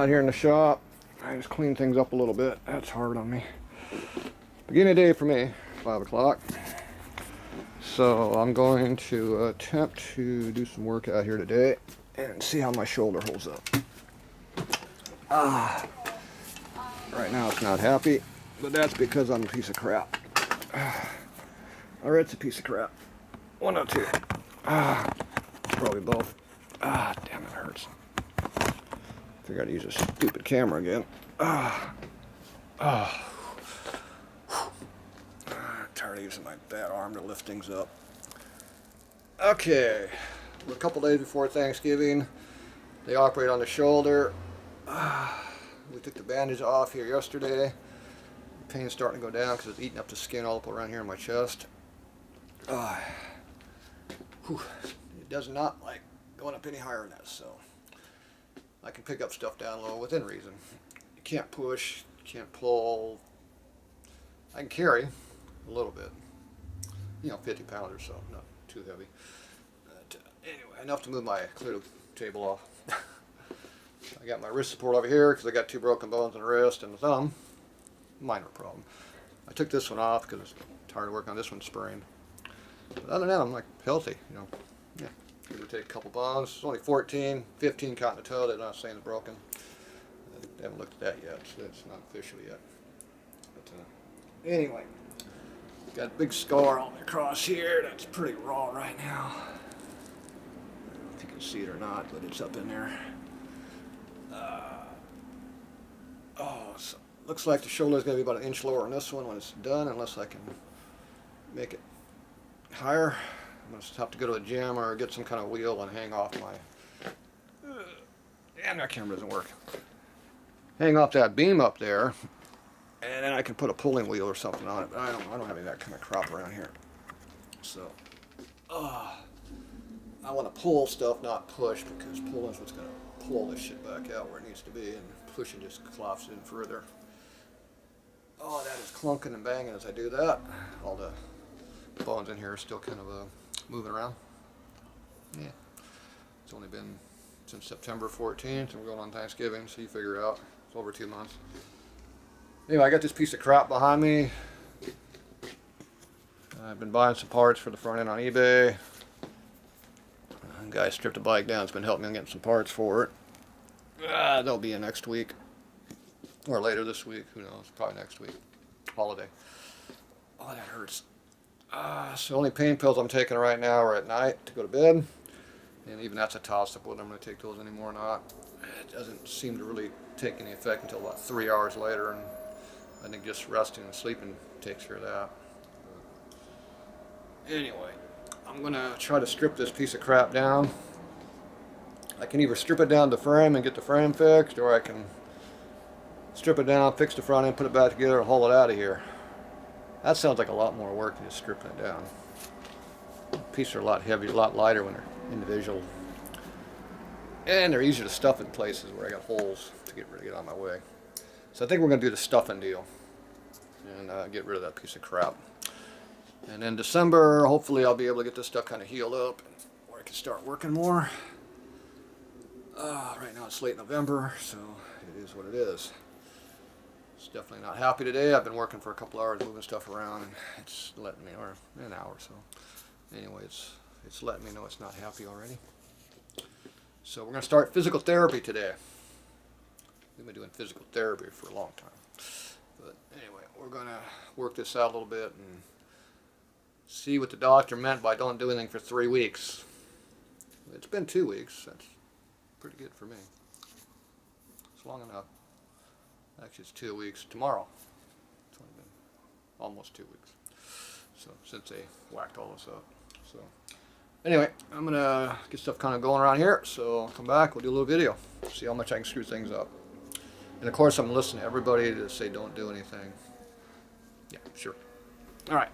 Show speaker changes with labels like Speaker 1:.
Speaker 1: out here in the shop. I just clean things up a little bit. That's hard on me. Beginning of the day for me, 5 o'clock. So I'm going to attempt to do some work out here today and see how my shoulder holds up. Right now it's not happy, but that's because I'm a piece of crap. Or it's a piece of crap. One or two. Probably both. Damn, it hurts. Figure I'd use a stupid camera again. Tired of using my bad arm to lift things up. Okay, we're a couple days before Thanksgiving. They operate on the shoulder. We took the bandage off here yesterday. The pain's starting to go down because it's eating up the skin all up around here in my chest. It does not like going up any higher than that, so I can pick up stuff down low within reason. You can't push, you can't pull. I can carry a little bit, 50 pounds or so, not too heavy. But, anyway, enough to move my clear table off. I got my wrist support over here because I got 2 broken bones in the wrist and the thumb. Minor problem. I took this one off because I'm tired of working on this one sprained. But other than that, I'm like healthy, Yeah, give or take a couple bones. It's only 14, 15 caught in the toe. They're not saying it's broken. They haven't looked at that yet, so it's not official yet. But anyway, got a big scar all across here. That's pretty raw right now. I don't know if you can see it or not, but it's up in there. So looks like the shoulder is going to be about 1 inch lower on this one when it's done, unless I can make it higher. I'm going to have to go to the gym or get some kind of wheel and hang off my... Damn, that camera doesn't work. Hang off that beam up there, and then I can put a pulling wheel or something on it, but I don't have any of that kind of crap around here. So, I want to pull stuff, not push, because pulling is what's going to pull this shit back out where it needs to be, and pushing just clops it in further. Oh, that is clunking and banging as I do that. All the bones in here are still kind of moving around. Yeah, it's only been since September 14th, and we're going on Thanksgiving, so you figure out it's over 2 months. Anyway, I got this piece of crap behind me. I've been buying some parts for the front end on eBay. A guy stripped the bike down. It's been helping me getting some parts for it. They'll be in next week. Or later this week. Who knows? Probably next week. Holiday. Oh, that hurts. So only pain pills I'm taking right now are at night to go to bed. And even that's a toss-up whether I'm going to take those anymore or not. It doesn't seem to really take any effect until about 3 hours later. And I think just resting and sleeping takes care of that. Anyway, I'm going to try to strip this piece of crap down. I can either strip it down to the frame and get the frame fixed, or I can strip it down, fix the front end, put it back together, and haul it out of here. That sounds like a lot more work than just stripping it down. Pieces are a lot heavier, a lot lighter when they're individual. And they're easier to stuff in places where I got holes to get out of my way. So I think we're going to do the stuffing deal and get rid of that piece of crap. And in December, hopefully I'll be able to get this stuff kind of healed up where I can start working more. Right now it's late November, so it is what it is. It's definitely not happy today. I've been working for a couple hours moving stuff around, and it's letting me, or an hour or so. Anyway, it's letting me know it's not happy already. So we're going to start physical therapy today. We've been doing physical therapy for a long time. But anyway, we're going to work this out a little bit and see what the doctor meant by don't do anything for 3 weeks. It's been 2 weeks. That's pretty good for me. It's long enough. Actually, it's 2 weeks tomorrow. It's only been almost 2 weeks. So since they whacked all this up. So anyway, I'm gonna get stuff kind of going around here. So I'll come back. We'll do a little video. See how much I can screw things up. And of course, I'm listening to everybody to say don't do anything. Yeah, sure. All right.